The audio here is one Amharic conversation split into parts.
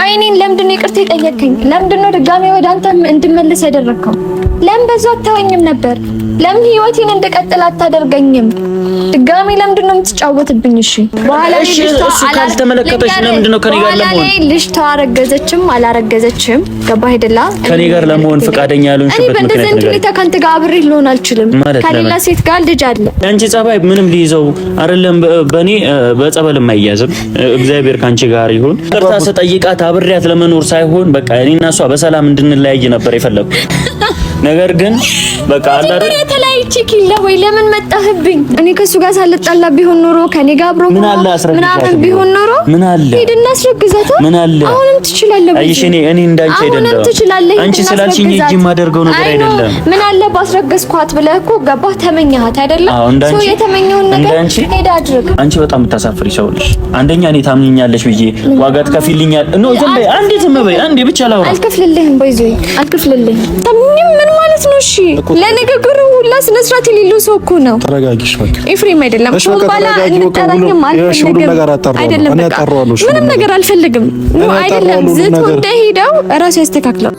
ቆይ እኔን ለምንድን ነው ይቅርታ የጠየቀኝ? ለምንድን ነው ድጋሜ ወደ አንተ እንድመለስ ያደረከው? ለምን በዛው አታወኝም ነበር? ለምን ህይወቴን እንድቀጥል አታደርገኝም? ድጋሜ ለምንድን ነው የምትጫወትብኝ? እሺ በኋላ እሱ ካልተመለከተሽ ለምንድን ነው ከኔ ጋር ለመሆን? ልጅ ተዋረገዘችም አላረገዘችም ገባህ አይደላ? ከኔ ጋር ለመሆን ፈቃደኛ ያልሆንሽበት ምክንያት ነው። እኔ በእንደዚህ ካንተ ጋር አብሬ ልሆን አልችልም። ከሌላ ሴት ጋር ልጅ አለ። አንቺ ጸባይ ምንም ሊይዘው አይደለም። በእኔ በጸበልም አይያዝም። እግዚአብሔር ካንቺ ጋር ይሁን። ቅርታ ስጠይቃት አብሬያት ለመኖር ሳይሆን በቃ እኔና እሷ በሰላም እንድንለያይ ነበር የፈለኩት። ነገር ግን በቃ አለ አይደል ተለያይቼ ኪላ ወይ ለምን መጣህብኝ? እኔ ከሱ ጋር ሳልጣላ ቢሆን ኖሮ ከኔ ጋር አብሮ ምናምን ቢሆን ኖሮ ምን አለ ሄድና አስረግዛታ። ምን አለ አሁንም ትችላለህ። አይሽ እኔ እንዳንቺ አይደለም። አንቺ ስላልሽኝ እጂ ማደርገው ነገር አይደለም። ምን አለ ባስረገዝኳት ብለህ እኮ ገባህ ተመኛሃት አይደለም? ሰው የተመኘውን ነገር ሄዳ አድርግ። አንቺ በጣም የምታሳፍሪ ሰው ነሽ። አንደኛ እኔ ታምኚኛለሽ ብዬ ዋጋ ትከፊልኛል። ኖ ዝም በይ አንዴ ብቻ ላውራ። አልከፍልልህም በይዞይ አልከፍልልህም። ምን ማለት ነው? እሺ ለነገሩ ሁላ ስነ ስርዓት የሌለው ሰው እኮ ነው። ተረጋጊሽ በቃ ኤፍሬም አይደለም። ባላ እንጠራኝም አይደለም። ምንም ነገር አልፈልግም። አይደለም ዝቶ እንደሄደው እራሱ ያስተካክለው።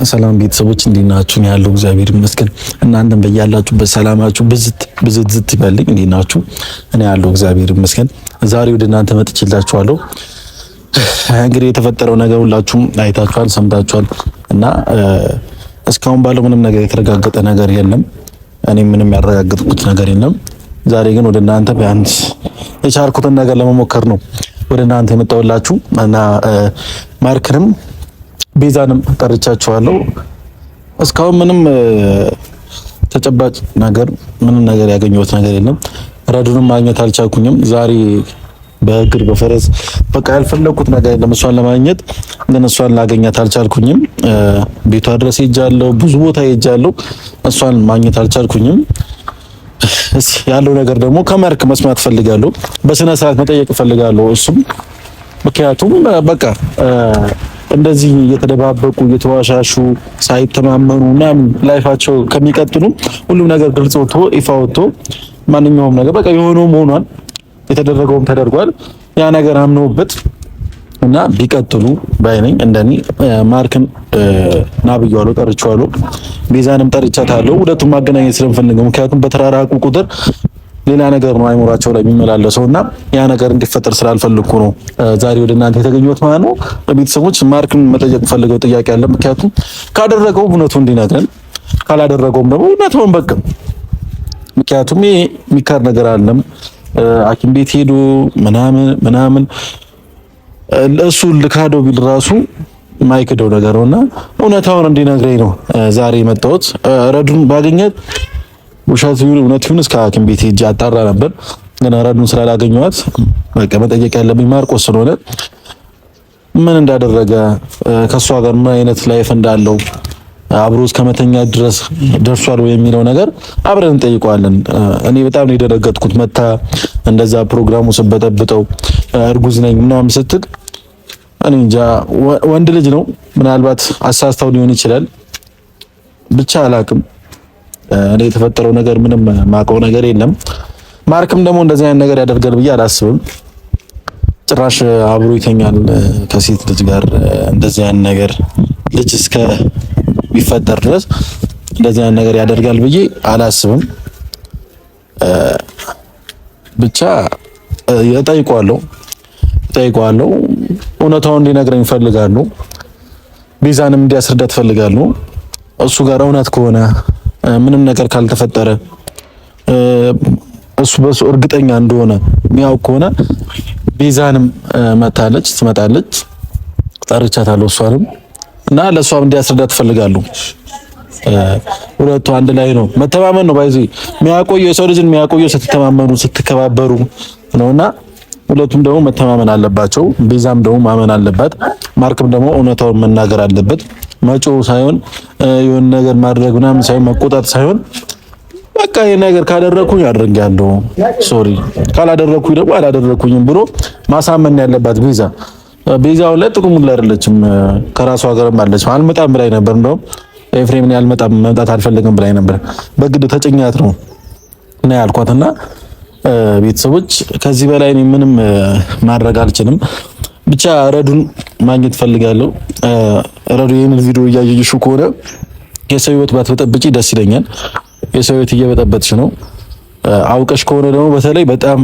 ሰላም ቤተሰቦች እንዴት ናችሁ? ያለው እግዚአብሔር ይመስገን። እናንተም በያላችሁበት ሰላማችሁ ብዝት ይበልኝ። እንዴት ናችሁ? እኔ ያለው እግዚአብሔር ይመስገን። ዛሬ ወደ እናንተ መጥቼላችኋለሁ። እንግዲህ የተፈጠረው ነገር ሁላችሁም አይታችኋል፣ ሰምታችኋል እና እስካሁን ባለው ምንም ነገር የተረጋገጠ ነገር የለም። እኔ ምንም ያረጋግጥኩት ነገር የለም። ዛሬ ግን ወደ እናንተ ቢያንስ የቻልኩትን ነገር ለመሞከር ነው ወደ እናንተ የመጣሁላችሁ እና ማርክንም ቤዛንም ጠርቻቸዋለሁ። እስካሁን ምንም ተጨባጭ ነገር ምንም ነገር ያገኘሁት ነገር የለም። ረዱንም ማግኘት አልቻልኩኝም። ዛሬ በእግር በፈረስ በቃ ያልፈለኩት ነገር የለም እሷን ለማግኘት፣ ግን እሷን ላገኛት አልቻልኩኝም። ቤቷ ድረስ ሄጃለሁ፣ ብዙ ቦታ ሄጃለሁ፣ እሷን ማግኘት አልቻልኩኝም። ያለው ነገር ደግሞ ከማርክ መስማት ፈልጋለሁ፣ በስነ ስርዓት መጠየቅ ፈልጋለሁ እሱም ምክንያቱም በቃ እንደዚህ እየተደባበቁ እየተዋሻሹ ሳይተማመኑ ምናምን ላይፋቸው ከሚቀጥሉ ሁሉም ነገር ግልጽ ወጥቶ ይፋ ወጥቶ ማንኛውም ነገር በቃ የሆነውም ሆኗል፣ የተደረገውም ተደርጓል። ያ ነገር አምነውበት እና ቢቀጥሉ ባይነኝ። እንደኔ ማርክን ናብያዋለሁ፣ ጠርቻለሁ፣ ቤዛንም ጠርቻታለሁ። ሁለቱም ማገናኘት ስለምፈልገው ምክንያቱም በተራራቁ ቁጥር ሌላ ነገር ነው አይሞራቸው ላይ የሚመላለሰውና ያ ነገር እንዲፈጠር ስላልፈልኩ ነው ዛሬ ወደ እናንተ የተገኘሁት ማለት ነው። ቤተሰቦች ማርክን መጠየቅ ፈልገው ጥያቄ አለ። ምክንያቱም ካደረገው እውነቱን እንዲነግረን፣ ካላደረገውም ደግሞ እውነቱን በቃ ምክንያቱም ይሄ የሚካድ ነገር አለም ሐኪም ቤት ሄዶ ምናምን እሱ ልካደው ቢል ራሱ የማይክደው ነገር ነውና እውነታውን እንዲነግረኝ ነው ዛሬ የመጣሁት። ረዱን ባገኘት ውሸት ይሁን እውነት ይሁን እስከ ሐኪም ቤት ሄጄ አጣራ ነበር፣ ግን ረዱን ስላላገኘኋት በቃ መጠየቅ ያለብኝ ማርቆስ ስለሆነ ምን እንዳደረገ ከሷ ጋር ምን አይነት ላይፍ እንዳለው አብሮ እስከ መተኛት ድረስ ደርሷል ወይ የሚለው ነገር አብረን እንጠይቀዋለን። እኔ በጣም ነው የደረገጥኩት። መታ እንደዛ ፕሮግራሙ ስበጠብጠው እርጉዝ ነኝ ምናምን ስትል እኔ እንጃ ወንድ ልጅ ነው ምናልባት አሳስታው ሊሆን ይችላል፣ ብቻ አላቅም። እኔ የተፈጠረው ነገር ምንም ማቀው ነገር የለም። ማርክም ደግሞ እንደዚህ አይነት ነገር ያደርጋል ብዬ አላስብም። ጭራሽ አብሮ ይተኛል ከሴት ልጅ ጋር። እንደዚህ አይነት ነገር ልጅ እስከ ቢፈጠር ድረስ እንደዚህ አይነት ነገር ያደርጋል ብዬ አላስብም። ብቻ እጠይቀዋለሁ፣ እውነታውን እንዲነግረኝ እፈልጋለሁ። ቤዛንም እንዲያስረዳት እፈልጋለሁ። እሱ ጋር እውነት ከሆነ ምንም ነገር ካልተፈጠረ እሱ በሱ እርግጠኛ እንደሆነ የሚያውቅ ከሆነ ቤዛንም ትመጣለች። ጠርቻታለሁ እሷንም እና ለእሷም እንዲያስረዳት ትፈልጋለሁ። ሁለቱ አንድ ላይ ነው። መተማመን ነው ባይዚ የሚያቆየው የሰው ልጅን የሚያቆየው ስትተማመኑ ስትከባበሩ ነውና ሁለቱም ደግሞ መተማመን አለባቸው። ቤዛም ደግሞ ማመን አለባት። ማርክም ደግሞ እውነታውን መናገር አለበት። መጮህ ሳይሆን የሆነ ነገር ማድረግ ምናምን ሳይሆን መቆጣት ሳይሆን በቃ ይሄ ነገር ካደረኩኝ አድርጌያለሁ፣ ሶሪ ካላደረኩኝ ደግሞ አላደረኩኝም ብሎ ማሳመን ያለባት ቤዛው ላይ ጥቅሙ ላይ አይደለችም። ከራሷ ጋርም አለች። አልመጣም ብላኝ ነበር። እንደውም ኤፍሬም ነው ያልመጣም መምጣት አልፈልግም ብላኝ ነበር። በግድ ተጨኛት ነው እና ያልኳትና ቤተሰቦች ከዚህ በላይ እኔ ምንም ማድረግ አልችልም። ብቻ ረዱን ማግኘት ፈልጋለሁ። ረዱ ይሄን ቪዲዮ እያየሽ ከሆነ የሰው ህይወት ባትበጠብጪ ደስ ይለኛል። የሰው ህይወት እየበጠበጥሽ ነው። አውቀሽ ከሆነ ደግሞ በተለይ በጣም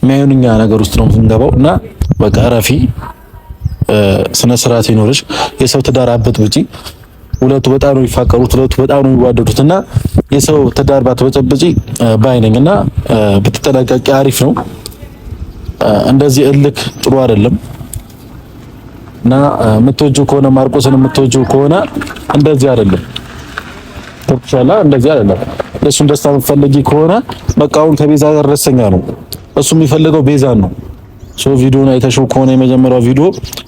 የሚያዩንኛ ነገር ውስጥ ነው የምንገባው እና በቃ ረፊ ስነ ስርዓት ይኖርሽ። የሰው ትዳር አትበጥብጪ። ሁለቱ በጣም ነው የሚፋቀሩት፣ ሁለቱ በጣም ነው የሚዋደዱትና የሰው ትዳር ባትበጠብጪ ባይነኝና ብትጠነቀቂ አሪፍ ነው። እንደዚህ እልክ ጥሩ አይደለም እና የምትወጂው ከሆነ ማርቆስን የምትወጂው ከሆነ እንደዚህ አይደለም። ተብቻላ እንደዚህ አይደለም። እሱን ደስታ የምትፈልጊ ከሆነ በቃ አሁን ከቤዛ ጋር ደስተኛ ነው። እሱ የሚፈልገው ቤዛን ነው። ቪዲዮውን አይተሽው ከሆነ የመጀመሪያው ቪዲዮ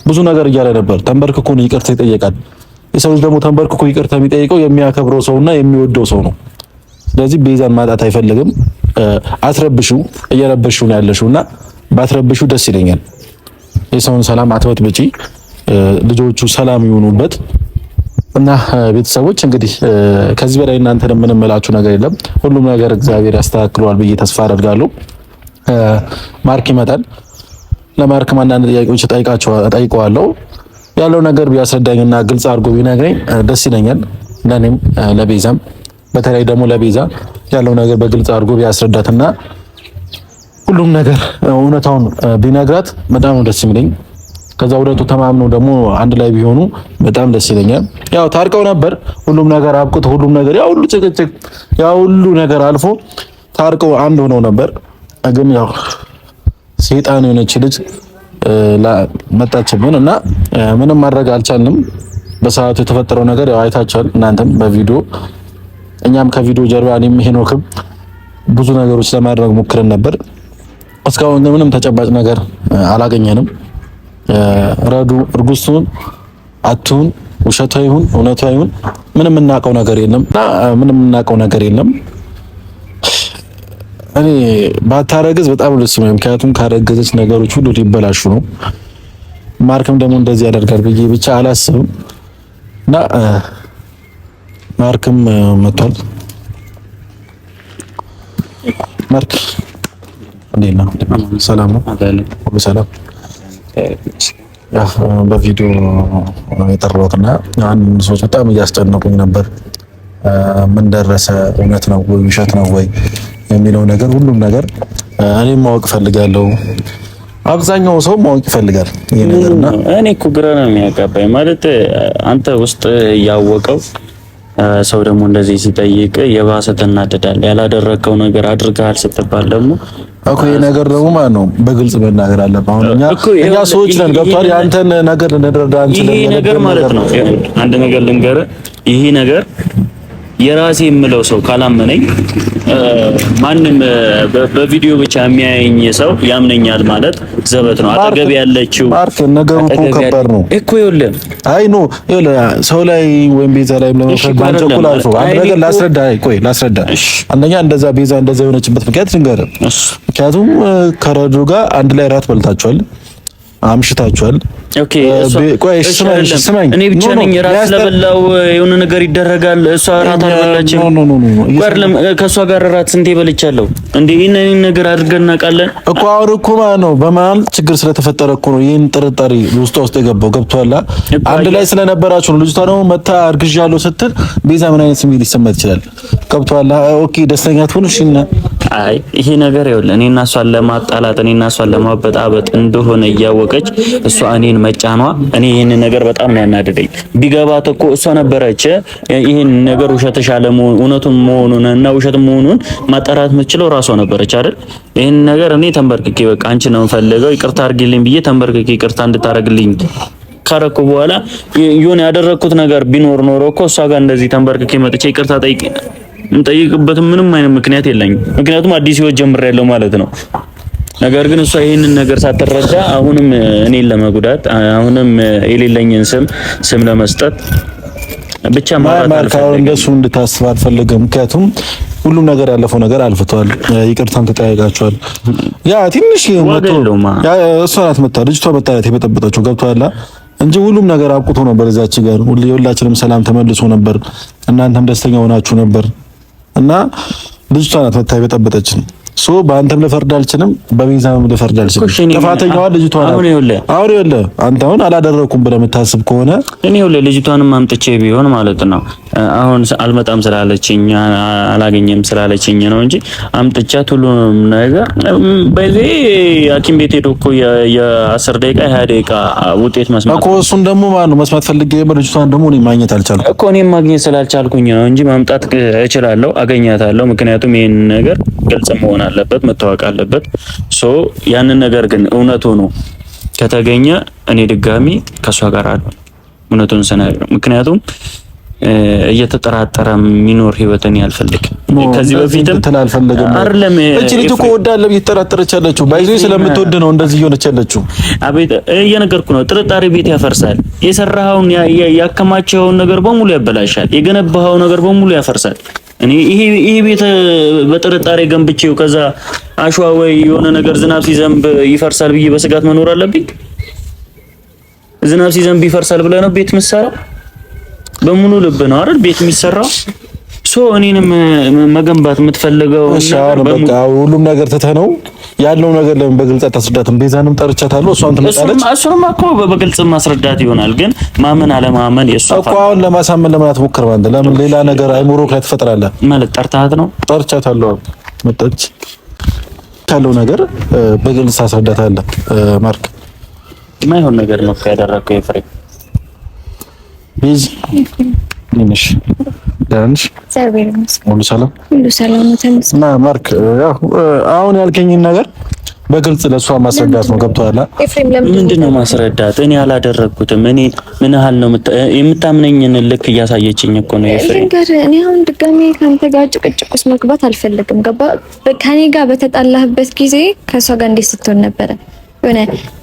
ብዙ ነገር እያለ ነበር። ተንበርክኮ ነው ይቅርታ ይጠይቃል። የሰው ልጅ ደግሞ ተንበርክኮ ይቅርታ የሚጠይቀው የሚያከብረው ሰውና የሚወደው ሰው ነው። ስለዚህ ቤዛን ማጣት አይፈልግም። አትረብሽው፣ እየረበሽው ነው ያለሽውና ባትረብሽው ደስ ይለኛል። የሰውን ሰላም አትበጥብጪ። ልጆቹ ሰላም ይሆኑበት እና ቤተሰቦች እንግዲህ ከዚህ በላይ እናንተ ምንም እላችሁ ነገር የለም። ሁሉም ነገር እግዚአብሔር ያስተካክለዋል ብዬ ተስፋ አደርጋለሁ። ማርክ ይመጣል። ለማርክም አንዳንድ ጥያቄዎች እጠይቀዋለሁ። ያለው ነገር ቢያስረዳኝና ግልጽ አድርጎ ቢነግረኝ ደስ ይለኛል። ለኔም ለቤዛም በተለይ ደግሞ ለቤዛ ያለው ነገር በግልጽ አድርጎ ቢያስረዳትና ሁሉም ነገር እውነታውን ቢነግራት በጣም ነው ደስ የሚለኝ። ከዛ ሁለቱ ተማምነው ደግሞ አንድ ላይ ቢሆኑ በጣም ደስ ይለኛል። ያው ታርቀው ነበር፣ ሁሉም ነገር አብቅቶ ሁሉም ነገር ያው ሁሉ ጭቅጭቅ ያው ሁሉ ነገር አልፎ ታርቀው አንድ ሆነው ነበር። ግን ያው ሰይጣን የሆነች ልጅ መጣችብን እና ምንም ማድረግ አልቻልንም። በሰዓቱ የተፈጠረው ነገር ያው አይታችኋል እናንተም በቪዲዮ እኛም ከቪዲዮ ጀርባ እኔም ሄኖክም ብዙ ነገሮች ለማድረግ ሞክረን ነበር። እስካሁን ምንም ተጨባጭ ነገር አላገኘንም። ረዱ እርጉዝቱን አቱን ውሸቷ ይሁን እውነቷ ይሁን ምንም እናውቀው ነገር የለም። እኔ ባታረግዝ በጣም ደስ ይላል። ምክንያቱም ካረገዘች ነገሮች ሁሉ ሊበላሹ ነው። ማርክም ደግሞ እንደዚህ ያደርጋል ብዬ ብቻ አላስብም እና ማርክም መጥቷል። ማርክ እንዴት ነው? ሰላም ነው? ሁሉ ሰላም። በቪዲዮ የጠራሁትና አንድ ሰዎች በጣም እያስጨነቁኝ ነበር። ምን ደረሰ? እውነት ነው ወይ ውሸት ነው ወይ የሚለው ነገር ሁሉም ነገር እኔም ማወቅ ፈልጋለሁ። አብዛኛው ሰው ማወቅ ይፈልጋል ይሄ ነገርና እኔ እኮ ግራ ነው የሚያጋባኝ። ማለት አንተ ውስጥ ያወቀው ሰው ደግሞ እንደዚህ ሲጠይቅ የባሰ ትናደዳለህ። ያላደረከው ነገር አድርገሃል ስትባል ደግሞ እኮ ይሄ ነገር ደግሞ ማለት ነው በግልጽ መናገር አለብህ። አሁን እኛ ሰዎች ነን፣ ገብቷል? ያንተን ነገር ልንረዳ አንችልም። ይሄ ነገር ማለት ነው አንድ ነገር ልንገርህ፣ ይሄ ነገር የራሴ የምለው ሰው ካላመነኝ ማንም በቪዲዮ ብቻ የሚያየኝ ሰው ያምነኛል ማለት ዘበት ነው። አጠገብ ያለችው ማርክ ነገሩ እኮ ከባድ ነው እኮ ይኸውልህ። አይ ኖ ይኸውልህ ሰው ላይ ወይም ቤዛ ላይ ለመፍረድ ባንቸኩል አልፎ አንድ ነገር ላስረዳ። አንደኛ እንደዛ ቤዛ እንደዛ የሆነችበት ምክንያት ልንገርህ። ምክንያቱም ከረዱ ጋር አንድ ላይ ራት በልታችኋል፣ አምሽታችኋል። ኦኬ ስማኝ፣ እኔ ብቻ ነኝ ራት ስለበላው የሆነ ነገር ይደረጋል። እሷ ራት አልበላችም። ከእሷ ጋር ራት ስንቴ በልቻለሁ እንዴ? ይሄን ነገር አድርገን እናውቃለን እኮ። አሁን እኮ ማለት ነው በመሀል ችግር ስለተፈጠረ እኮ ነው ይሄን ጥርጣሬ ውስጥ የገባው። ገብቶሃል? አንድ ላይ ስለነበራችሁ ነው። ልጅቷ ደግሞ መታ አርግዣለሁ ስትል ቤዛ ምን አይነት ስሜት ሊሰማት ይችላል? ገብቶሃል? ኦኬ ደስተኛ ትሆን? እሺ አይ ይሄ ነገር ይኸውልህ እኔና እሷን ለማጣላት እኔና እሷን ለማበጣበጥ እንደሆነ እያወቀች እሷ እኔን መጫኗ እኔ ይሄን ነገር በጣም ነው ያናደደኝ። ቢገባት እኮ እሷ ነበረች ይሄን ነገር ውሸትሽ አለመሆኑን እውነቱን መሆኑን እና ውሸት መሆኑን ማጣራት የምትችለው ራሷ ነበረች አይደል? ይሄን ነገር እኔ ተንበርክኬ በቃ አንቺ ነው የምፈልገው ይቅርታ አድርጊልኝ ብዬ ተንበርክኬ ይቅርታ እንድታረግልኝ ካረኩ በኋላ የሆነ ያደረኩት ነገር ቢኖር ኖሮ እኮ እሷ ጋር እንደዚህ ተንበርክኬ መጥቼ ይቅርታ ጠይቅበት ምንም አይነት ምክንያት የለኝም። ምክንያቱም አዲስ ህይወት ጀምሬያለሁ ማለት ነው። ነገር ግን እሷ ይሄንን ነገር ሳትረዳ አሁንም እኔን ለመጉዳት አሁንም የሌለኝን ስም ለመስጠት ብቻ ማለት ነው። እንደሱ እንድታስብ አልፈልግም። ምክንያቱም ሁሉም ነገር ያለፈው ነገር አልፍቷል። ይቅርታም ተጠያይቃችኋል። ያ ትንሽ መጥቶ ያ እሷ ናት መጣ ልጅቷ መጣላት የበጠበጠችው ገብቷል እንጂ ሁሉም ነገር አብቅቶ ነበር። እዛች ጋር ሁላችንም ሰላም ተመልሶ ነበር። እናንተም ደስተኛ ሆናችሁ ነበር እና ልጅቷ ናት መጣ የበጠበጠችን። በአንተም ልፈርድ አልችልም፣ በቤዛም ልፈርድ አልችልም። ጥፋተኛዋ ልጅቷ ናት። አሁን ይኸውልህ አንተ አሁን አላደረኩም ብለህ የምታስብ ከሆነ እኔ ይኸውልህ ልጅቷንም አምጥቼ ቢሆን ማለት ነው አሁን አልመጣም ስላለችኝ አላገኘም ስላለችኝ ነው እንጂ አምጥቻት ሁሉንም ነገር በዚህ ሐኪም ቤት ሄዶ እኮ የ10 ደቂቃ 20 ደቂቃ ውጤት መስማት እኮ እሱን ደግሞ ማለት ነው መስማት ፈልጌ ልጅቷን ደግሞ እኔ ማግኘት አልቻልኩም እኮ እኔም ማግኘት ስላልቻልኩኝ ነው እንጂ ማምጣት እችላለሁ፣ አገኛታለሁ። ምክንያቱም ይሄን ነገር ግልጽ መሆን አለበት፣ መታወቅ አለበት። ያንን ነገር ግን እውነቱ ነው ከተገኘ እኔ ድጋሚ ከሷ ጋር አለ እውነቱን ሰናይ። ምክንያቱም እየተጠራጠረ የሚኖር ህይወትን ያልፈልግ ከዚህ በፊትም ተላልፈልግም አይደለም። እቺ ልጅ እኮ ወዳለ እየተጠራጠረች ያለችው ባይዞ ስለምትወድ ነው እንደዚህ እየሆነች ያለችው። አቤት እየነገርኩ ነው። ጥርጣሬ ቤት ያፈርሳል። የሰራኸውን ያከማቸውን ነገር በሙሉ ያበላሻል። የገነባኸው ነገር በሙሉ ያፈርሳል። እኔ ይሄ ቤት በጥርጣሬ ገንብቼው ከዛ አሸዋ ወይ የሆነ ነገር ዝናብ ሲዘንብ ይፈርሳል ብዬ በስጋት መኖር አለብኝ? ዝናብ ሲዘንብ ይፈርሳል ብለህ ነው ቤት የምትሰራው? በሙሉ ልብ ነው አይደል ቤት የሚሰራው? እኔንም መገንባት የምትፈልገው በቃ ሁሉም ነገር ትተነው ያለው ነገር ለምን በግልጽ አታስረዳትም? ቤዛንም ጠርቻታለሁ፣ እሷን ትመጣለች። እሱንም እኮ በግልጽ ማስረዳት ይሆናል፣ ግን ማመን አለማመን የእሷ እኮ አሁን ለማሳመን ለምን አትሞክርም አንተ? ለምን ሌላ ነገር አይምሮ ላይ ትፈጥራለህ? ማለት ጠርታት ነው? ጠርቻታለሁ፣ መጣች። ያለው ነገር በግልጽ አስረዳታለህ። ማርክ የማይሆን ነገር ነው ያደረገው ኤፍሬም። ቤዝ ነሽ ዳንሽ ሁሉ ሰላም እና ማርክ አሁን ያልከኝን ነገር በግልጽ ለሷ ማስረዳት ነው። ገብቶሃል? ምንድነው ማስረዳት? እኔ አላደረኩትም። እኔ ምን ያህል ነው የምታምነኝን ልክ እያሳየችኝ እኮ ነው ኤፍሬም። እኔ አሁን ድጋሜ ካንተ ጋር ጭቅጭቅ ውስጥ መግባት አልፈልግም። ገባ? ከኔ ጋር በተጣላህበት ጊዜ ከሷ ጋር እንዴት ስትሆን ነበረ?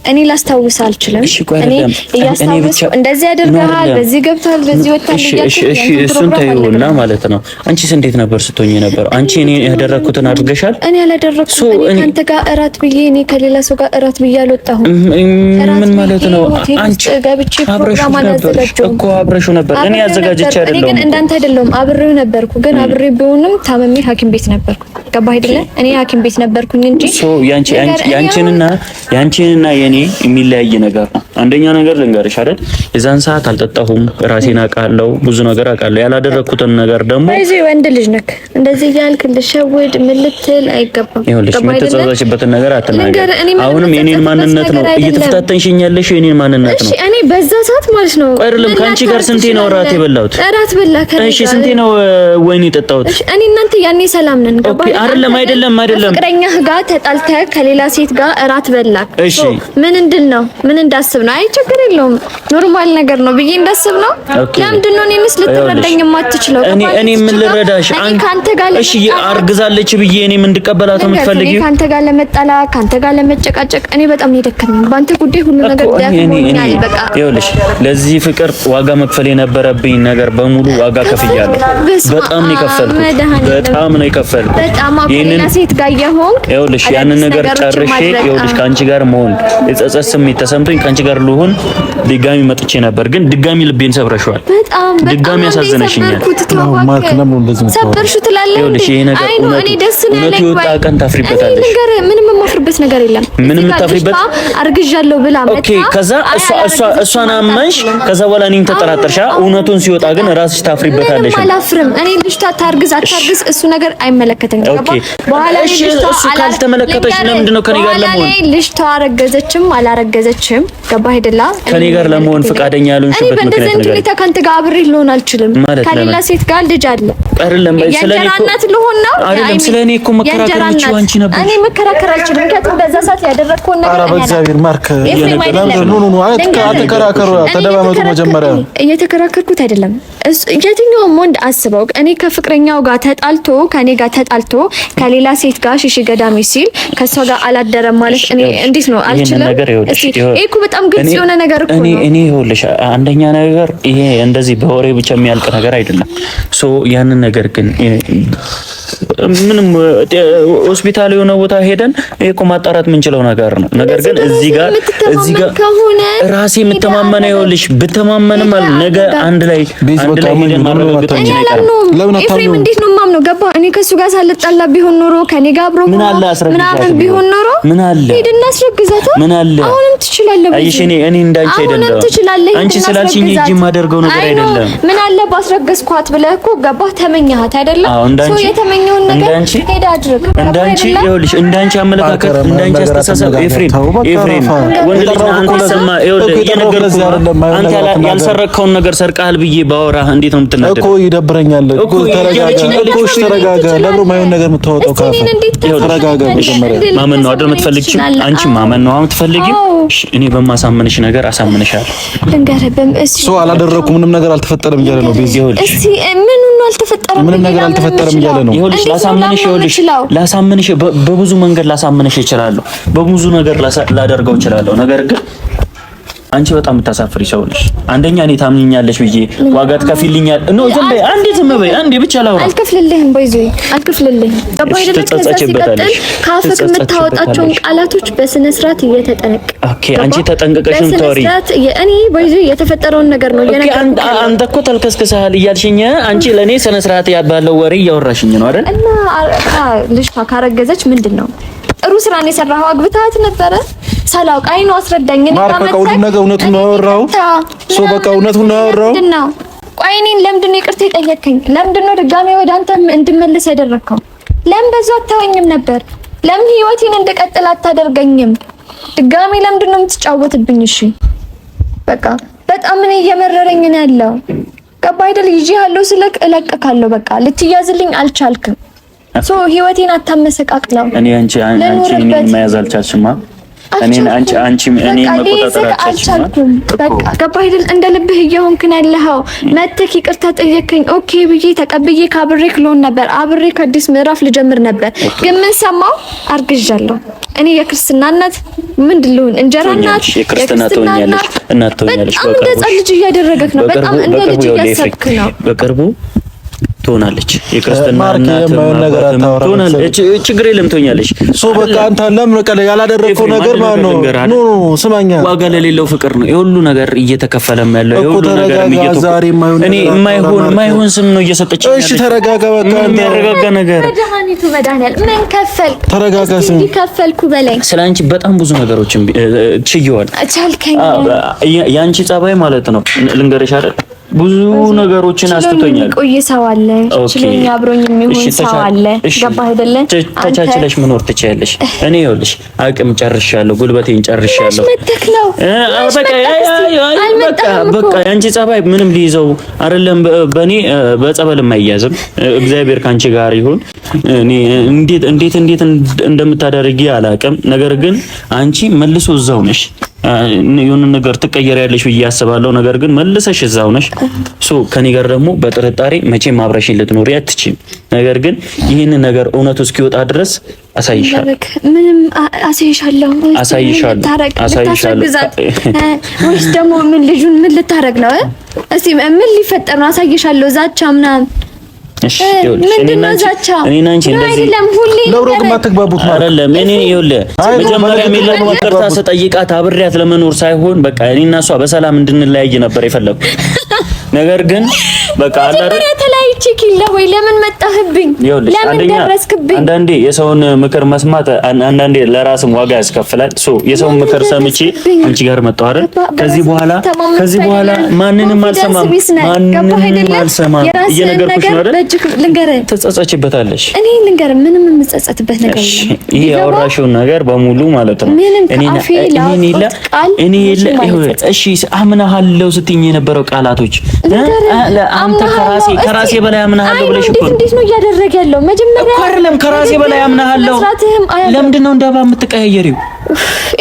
እኔ ላስታውስ አልችልም። እኔ እያስታወስኩ እንደዚህ ያደርጋል፣ በዚህ ገብቷል፣ በዚህ ወጣል። እሺ እሱን ተይውና ማለት ነው። አንቺስ እንዴት ነበር ስትሆኚ ነበር? አንቺ እኔ ያደረኩትን አድርገሻል? እኔ አላደረኩም። እኔ ካንተ ጋር እራት ብዬ እኔ ከሌላ ሰው ጋር እራት ብዬ አልወጣሁም። ምን ማለት ነው? አንቺ ገብቼ ፕሮግራም አላዘጋጀሁም እኮ አብረሽው ነበር። እኔ አዘጋጅቼ አይደለም። እኔ ግን እንዳንተ አይደለም፣ አብሬው ነበርኩ። ግን አብሬ ቢሆንም ታመሜ ሐኪም ቤት ነበርኩ። ገባህ አይደለ? እኔ ሐኪም ቤት ነበርኩኝ እንጂ ያንቺንና የኔ የሚለያይ ነገር ነው። አንደኛ ነገር ልንገርሽ አይደል፣ የዛን ሰዓት አልጠጣሁም፣ ራሴን አውቃለሁ፣ ብዙ ነገር አውቃለሁ። ያላደረኩትን ነገር ደግሞ እዚህ ወንድ ልጅ ነክ እንደዚህ ያልክ ልሸውድ ምን ልትል አይገባም። ይኸውልሽ የምትጸጸችበትን ነገር አትናገር። አሁንም የኔን ማንነት ነው እየተፈታተንሽኝ ያለሽ፣ የኔን ማንነት ነው። እሺ እኔ በዛ ሰዓት ማለት ነው አይደለም ካንቺ ጋር ስንቴ ነው ራት የበላሁት? ራት በላ ከኔ። እሺ ስንቴ ነው ወይን የጠጣሁት? እሺ እኔ እናንተ ያኔ ሰላም ነን። ገባህ? አይደለም ፍቅረኛህ ጋር ተጣልተህ ከሌላ ሴት ጋር ራት በላክ። እሺ ምን እንድነው ምን እንዳስብ ነው? አይ ችግር የለውም ኖርማል ነገር ነው ብዬ እንዳስብ ነው። ለምንድን ነው እኔንስ ልትረዳኝ የማትችለው? እኔ ምን ልረዳሽ? ካንተ ጋር እሺ አርግዛለች ብዬ እኔም እንድቀበላት የምትፈልጊው? ካንተ ጋር ለመጣላ ካንተ ጋር ለመጨቃጨቅ እኔ በጣም የደከመኝ ባንተ ጉዳይ ሁሉ ነገር ደክሞኛል። በቃ ይኸውልሽ ለዚህ ፍቅር ዋጋ መክፈል የነበረብኝ ነገር በሙሉ ዋጋ ከፍያለሁ። በጣም ነው የከፈልኩት። ይሄንን ሴት ጋር ይኸውልሽ ያንን ነገር ጨርሼ ይኸውልሽ ካንቺ ጋር ለመሆን የጸጸት ስሜት ተሰምቶኝ ካንቺ ጋር ልሆን ድጋሚ መጥቼ ነበር፣ ግን ድጋሚ ልቤን ሰብረሽዋል። በጣም ድጋሚ ያሳዘነሽኛል። ማርክ ለምን እንደዚህ ሰበርሹ ትላለህ? ይኸውልሽ ይሄ ነገር እውነቱ የወጣ ቀን ታፍሪበታለሽ። ምንም የማፍርበት ነገር የለም። ምንም የምታፍሪበት አርግዣለሁ ብላ መጣ። ኦኬ፣ ከዛ እሷን አመንሽ። ከዛ በኋላ እኔን ተጠራጠርሻ። እውነቱን ሲወጣ ግን ራስሽ ታፍሪበታለሽ። አላፍርም። እኔ ልጅቷ ታርግዝ አታርግዝ እሱ ነገር አይመለከተኝም። በኋላ እሱ ካልተመለከተሽ ለምንድን ነው ከኔ ጋር ለመሆን? ልጅቷ አረገዘችም አላረገዘችም ገባ አይደላ? ከኔ ጋር ለመሆን ፈቃደኛ ያልሆንሽበት ምክንያት ነገር እኔ ከአንተ ጋር አብሬ ልሆን አልችልም። ከሌላ ሴት ጋር ልጅ አለ አይደለም? ስለኔ እኮ ልሆን ነው አይደለም። ስለኔ እኮ መከራከር ይችላል አንቺ ነበር። እኔ መከራከር አልችልም። ምክንያቱም በዛ ሰዓት ያደረግከው ነገር ኧረ በእግዚአብሔር ማርክ ኖ አትከራከሩ። ተደማመጡ። መጀመሪያ እየተከራከርኩት አይደለም። የትኛውም ወንድ አስበው እኔ ከፍቅረኛው ጋር ተጣልቶ ከኔ ጋር ተጣልቶ ከሌላ ሴት ጋር ሽሽ ገዳሚ ሲል ከሷ ጋር አላደረም ማለት እኔ እንዴት ነው አልችልም። እኮ በጣም ግልጽ የሆነ ነገር እኮ ነው። እኔ ይኸውልሽ አንደኛ ነገር ይሄ እንደዚህ በወሬ ብቻ የሚያልቅ ነገር አይደለም። ሶ ያንን ነገር ግን ምንም ሆስፒታል የሆነ ቦታ ሄደን እኮ ማጣራት የምንችለው ነገር ነው። ነገር ግን እዚህ ጋር ራሴ የምተማመነው ይኸውልሽ ብተማመንም አለ ነገ አንድ ላይ ሄደን ማረጋገጥ እንችላለን። ኤፍሬም እንዴት ነው የማምነው? ገባ እኔ ከሱ ጋር ሳልጣላ ቢሆን ኖሮ ከኔ ጋር አብሮ ምናምን ቢሆን ኖሮ ሄድና አስረግዛታ አሁንም ትችላለህ። አይሽ እኔ እንዳንቺ አይደለም። አንቺ ስላልሽኝ እጂ የማደርገው ነገር አይደለም። ምን አለ ባስረገዝኳት ብለህ እኮ ገባ ተመኛሃት አይደለም? ሶ የተመኘውን ነገር ሄድ አድርግ። እንዳንቺ ይኸውልሽ እንዳንቺ አመለካከት እንዳንቺ አስተሳሰብ ኤፍሬም ወንድ ልጅ አንተ ሰማ ይኸውልህ እየነገርኩህ አንተ ያልሰረከውን ነገር ሰርቀሃል ብዬ ባወራህ እንዴት ነው የምትናደድ? እኮ ይደብረኛል እኮ ተረጋጋ። ለብሮ ማይሆን ነገር የምታወጣው ካፈ ተረጋጋ። መጀመሪያ ማመን ነው አይደል የምትፈልጊው? አንቺ ማመን ነው የምትፈልጊው? እኔ በማሳመንሽ ነገር አሳምንሻለሁ። ልንገርህም እሱ አላደረኩም ምንም ነገር አልተፈጠረም እያለ ነው። ቤዚ እሺ ምንም ነው አልተፈጠረም፣ ምንም ነገር አልተፈጠረም እያለ ነው። ይኸውልሽ ላሳምንሽ በብዙ መንገድ ላሳምንሽ እችላለሁ፣ በብዙ ነገር ላደርገው እችላለሁ። ነገር ግን አንቺ በጣም የምታሳፍሪ ሰው ነሽ። አንደኛ እኔ ታምኚኛለሽ ብዬ ዋጋ ትከፊልኛል። ኖ ዝም በይ አንዴ፣ ዝም በይ አንዴ ብቻ ላውራ። አልከፍልልህም ቦይዞይ አልከፍልልህም። ተጸጸችበታለሽ። ካፍክ የምታወጣቸውን ቃላቶች በስነ ስርዓት እየተጠነቀቅ ኦኬ። አንቺ ተጠንቀቀሽም ተወሪ። እኔ ቦይዞይ የተፈጠረውን ነገር ነው እየነገርኩህ። አንተ እኮ ተልከስከሰሃል እያልሽኝ አንቺ ለኔ ስነ ስርዓት ያባለው ወሬ እያወራሽኝ ነው አይደል? እና ልጅቷ ካረገዘች ምንድነው ጥሩ ስራ ነው የሰራኸው። አግብታት ነበረ ሳላውቅ አይኑ አስረዳኝ። እኔ ሁሉ ነገር እውነቱን ነው ያወራው። ሶ በቃ እውነቱን ነው ያወራው። ቆይ እኔን ለምንድን ነው ይቅርታ የጠየከኝ? ለምንድን ነው ድጋሜ ወደ አንተ እንድመለስ ያደረከው? ለምን በዛው አታወኝም ነበር? ለምን ህይወቴን እንድቀጥል አታደርገኝም? ድጋሜ ለምንድን ነው የምትጫወትብኝ? እሺ በቃ በጣም እኔ እየመረረኝ ነው ያለው። ገባ አይደል? ይዤ ያለው ስለቅ እለቅካለሁ። በቃ ልትያዝልኝ አልቻልክም። ሶ ህይወቴን አታመሰቃቅለው። እኔ አንቺ መያዝ አልቻልሽማ። እኔ መቆጣጠር አልቻልኩም። በቃ ገባ አይደል? እንደ ልብህ እየሆንክ ነው ያለኸው። መተክ ይቅርታ ጠየከኝ፣ ኦኬ ብዬ ተቀብዬ ካብሬክ ልሆን ነበር። አብሬክ አዲስ ምዕራፍ ልጀምር ነበር። ግን ምን ሰማው? አርግዣለሁ። እኔ የክርስትና እናት ምንድን ልሁን? እንጀራ እናት፣ የክርስትና ትሆኛለሽ፣ እናት ትሆኛለሽ። በጣም እንደ ሕፃን ልጅ እያደረገክ ነው። በጣም እንደ ልጅ እያሰብክ ነው። በቅርቡ ትሆናለች። የክርስትና እናት ትሆናለች። ችግር የለም ትሆኛለሽ። ሶ በቃ አንተ ለምን ቀለ ያላደረከው ነገር ማለት ነው። ኖ ስማኛ፣ ዋጋ ለሌለው ፍቅር ነው የሁሉ ነገር እየተከፈለም ያለው የሁሉ ነገር እኔ የማይሆን ስም ነው እየሰጠች። እሺ ተረጋጋ። በቃ አንተ የሚያረጋጋ ነገር መድኃኒቱ መድኃኒዓለም ምን ከፈልክ? ተረጋጋ። ስም ከፈልኩ በላይ ስለአንቺ በጣም ብዙ ነገሮችን ችየዋል። ቻልከኝ። ያንቺ ጸባይ ማለት ነው ልንገርሽ አይደል ብዙ ነገሮችን አስተቶኛል። ቆይ ሰው አለ ስለኛ አብሮኝ የሚሆን ሰው አለ። ገባህ አይደለ? ተቻችለሽ መኖር ትችያለሽ። እኔ ይኸውልሽ አቅም ጨርሻለሁ፣ ጉልበቴን ጨርሻለሁ። በቃ ያንቺ ጸባይ ምንም ሊይዘው አይደለም። በእኔ በጸበል የማይያዝም። እግዚአብሔር ካንቺ ጋር ይሁን። እኔ እንዴት እንደምታደርጊ አላውቅም። ነገር ግን አንቺ መልሶ እዛው ነሽ። የሆነ ነገር ትቀየሪያለሽ ብዬ አስባለሁ። ነገር ግን መልሰሽ እዛው ነሽ። ከኔ ጋር ደግሞ በጥርጣሬ መቼም አብረሽኝ ልትኖሪ አትችይም። ነገር ግን ይህን ነገር እውነቱ እስኪወጣ ድረስ አሳይሻለሁ። ምንም አሳይሻለሁ። ወይስ ደግሞ ምን ልጁን ምን ልታረግ ነው? እስቲ ምን ሊፈጠር ነው? አሳይሻለሁ። ዛቻ ምናምን እሺ እኔና አንቺ እንደዚህ ለውሮት ማተግባቡት ማለት አይደለም። እኔ ይኸውልህ መጀመሪያ ሚለን ይቅርታ ስጠይቃት አብሬያት ለመኖር ሳይሆን በቃ እኔና እሷ በሰላም እንድንለያይ ነበር የፈለኩት። ነገር ግን በቃ አላረ ተለያይቼ ኪላ ወይ ለምን መጣህብኝ? ለምን ደረስክብኝ? አንዳንዴ የሰውን ምክር መስማት አንዳንዴ ለራስም ዋጋ ያስከፍላል። የሰውን ምክር ሰምቼ አንቺ ጋር መጣሁ አይደል? ከዚህ በኋላ ማንንም አልሰማም። እየነገርኩሽ ነው አይደል? ልንገርህ፣ ትጸጸችበታለሽ። እኔ ልንገርህ፣ ምንም የምጸጸትበት ነገር የለም። ይሄ ያወራሽውን ነገር በሙሉ ማለት ነው እኔ እሺ አምናለሁ ስትይኝ የነበረው ቃላቶች አንተ ከራሴ በላይ አምናለሁ ብለሽ እኮ እንዴት ነው እያደረገ ያለው? መጀመሪያ እኮ አይደለም ከራሴ በላይ አምናለሁ። ለምንድን ነው እንደባ የምትቀያየሪው?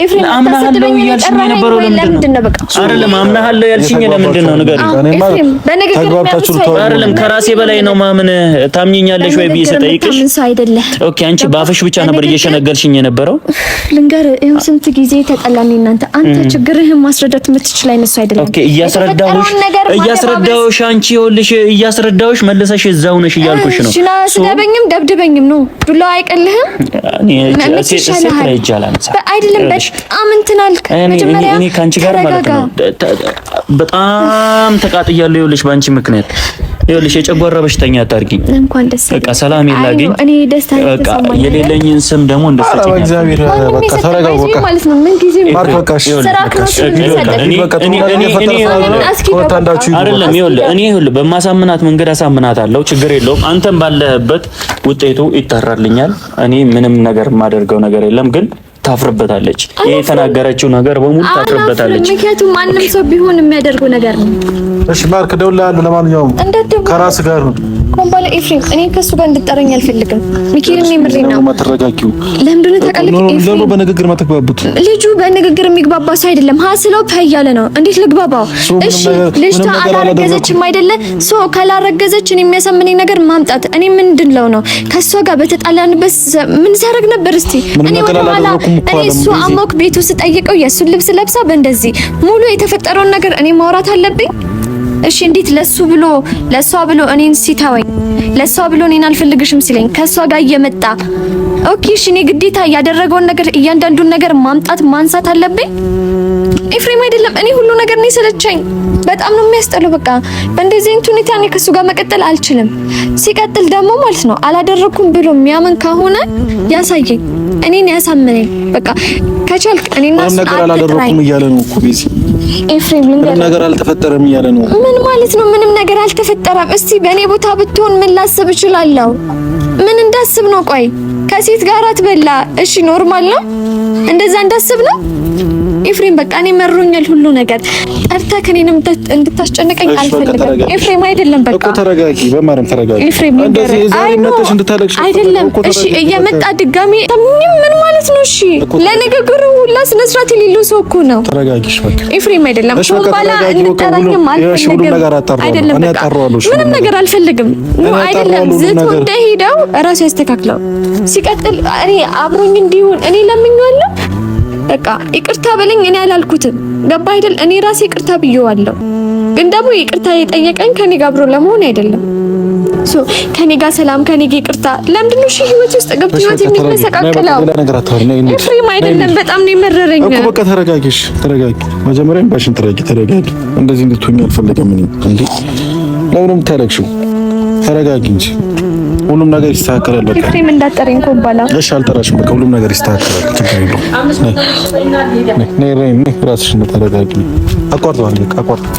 ኤፍሬም አምናለሁ ያልሽኝ የነበረው ለምንድን ነው? አይደለም አምናለሁ ያልሽኝ ለምንድን ነው ንገሪኝ። አይደለም ከራሴ በላይ ነው ማምን ታምኚኛለሽ ወይ ብዬ ስጠይቅሽ ኦኬ አንቺ ባፍሽ ብቻ ነበር እየሸነገልሽኝ የነበረው። ልንገርህ ይኸው ስንት ጊዜ ተጣላን እናንተ። አንተ ችግርህን ማስረዳት የምትችል አይነት ሰው አይደለም። ኦኬ እያስረዳሁሽ አንቺ ይኸውልሽ እያስረዳሁሽ መልሰሽ እዛው ነሽ እያልኩሽ ነው። እሺ ስደበኝም ደብድበኝም ነው ዱላ አይቀልህም። አይደለም በጣም እንትን አልክ። መጀመሪያ እኔ ካንቺ ጋር ማለት ነው በጣም ተቃጥያለሁ። ይኸውልሽ ባንቺ ምክንያት ይኸውልሽ የጨጓራ በሽተኛ አታርጊኝ። እንኳን ደስ በቃ ሰላም ይላግኝ። እኔ ደስታ ተሰማኝ። የሌለኝን ስም ደግሞ እንደሰጠኝ እግዚአብሔር በቃ ተረጋጋ። በቃ ማለት ነው ምን ጊዜ ማርካካሽ አይደለም። ይኸውልህ በማሳምናት መንገድ አሳምናታለሁ። ችግር የለውም። አንተም ባለህበት ውጤቱ ይጠራልኛል። እኔ ምንም ነገር የማደርገው ነገር የለም ግን ታፍርበታለች። ይሄ የተናገረችው ነገር በሙሉ ታፍርበታለች። ምክንያቱም ማንም ሰው ቢሆን የሚያደርገው ነገር ነው። እሺ ማርክ ደውላለሁ። ለማንኛውም ከራስ ጋር ነው ኮምባለ ኤፍሬም፣ እኔ ከሱ ጋር እንድጠረኝ አልፈልግም። ሚኪን ምሬ ነው ማተረጋጊው። ለምንድን ነው ተቀልቅ ለምን በንግግር ማተግባቡት? ልጁ በንግግር የሚግባባ ሰው አይደለም። ሀስለው እያለ ነው። እንዴት ልግባባው? እሺ ልጅቷ አላረገዘችም አይደለ? ካላረገዘች እኔ የሚያሳምነኝ ነገር ማምጣት እኔ ምንድነው ነው ከሷ ጋር በተጣላንበት ምን ሲያደርግ ነበር? እስቲ እኔ ወደኋላ እኔ እሱ አሞክ ቤቱ ስጠይቀው የእሱን ልብስ ለብሳ በእንደዚህ ሙሉ የተፈጠረውን ነገር እኔ ማውራት አለብኝ? እሺ እንዴት ለሷ ብሎ እኔን ሲታወኝ ለሷ ብሎ እኔን አልፈልግሽም ሲለኝ ከሷ ጋር እየመጣ ኦኬ እሺ እኔ ግዴታ ያደረገውን ነገር እያንዳንዱን ነገር ማንሳት አለብኝ? ኤፍሬም አይደለም እኔ ሁሉ ነገር ነው ሰለቸኝ። በጣም ነው የሚያስጠላው። በቃ በእንደዚህ አይነት ሁኔታ እኔ ከሱ ጋር መቀጠል አልችልም። ሲቀጥል ደግሞ ማለት ነው አላደረኩም ብሎ የሚያምን ከሆነ ያሳየኝ፣ እኔን ያሳምነኝ። በቃ ከቻልክ እኔና እሱ ነገር አላደረኩም እያለ ነው እኮ ቤዚ። ኤፍሬም ምንም ነገር አልተፈጠረም እያለ ነው። ምን ማለት ነው ምንም ነገር አልተፈጠረም? እስቲ በእኔ ቦታ ብትሆን ምን ላስብ እችላለሁ? ምን እንዳስብ ነው? ቆይ ከሴት ጋር አትበላ። እሺ ኖርማል ነው እንደዛ እንዳስብ ነው? ኤፍሬም በቃ እኔ መሮኛል ሁሉ ነገር። ጠርተህ እኔንም እንድታስጨንቀኝ አልፈልግም። ኤፍሬም አይደለም በቃ እኮ ተረጋጊ፣ በማርያም ተረጋጊ። ኤፍሬም እንደዚህ ዛሬ መጥተሽ እንድታለቅሽ አይደለም። እሺ እየመጣ ድጋሚ ምን ማለት ነው? እሺ ለነገሩ ሁላ ስነ ስርዓት የሌለው ሰው እኮ ነው። ተረጋጊሽ በቃ ኤፍሬም አይደለም። ኮምባላ እንድጠራኝም አልፈልግም። አይደለም በቃ ምንም ነገር አልፈልግም። አይደለም ዝቶ እንደሄደው ራሱ ያስተካክለው። ሲቀጥል እኔ አብሮኝ እንዲሆን እኔ ለምኜዋለሁ። በቃ ይቅርታ በለኝ እኔ አላልኩትም። ገባ አይደል? እኔ ራሴ ይቅርታ ብየዋለሁ። ግን ደግሞ ይቅርታ የጠየቀኝ ከኔ ጋር አብሮ ለመሆን አይደለም። ከኔ ጋር ሰላም ከኔ ጋር ይቅርታ ለምንድን ነው ህይወት ውስጥ ገብቶ ህይወት የሚመሰቃቀለው? ኤፍሬም አይደለም በጣም ነው የመረረኝ እኮ። በቃ ተረጋጊሽ፣ ተረጋጊ። መጀመሪያ ባሽን ተረጋጊ። እንደዚህ እንድትሆኝ አልፈለገም። እንዴ ለምን የምታለቅሽው? ተረጋጊ እንጂ ሁሉም ነገር ይስተካከላል። በቃ ኤፍሬም እንዳጠረኝ ኮምባላ። እሺ አልጠራሽም። በቃ ሁሉም ነገር ይስተካከላል። ችግር የለውም። ነይ ራስሽን ተረጋጊ። አቋርጠዋል። በቃ አቋርጠው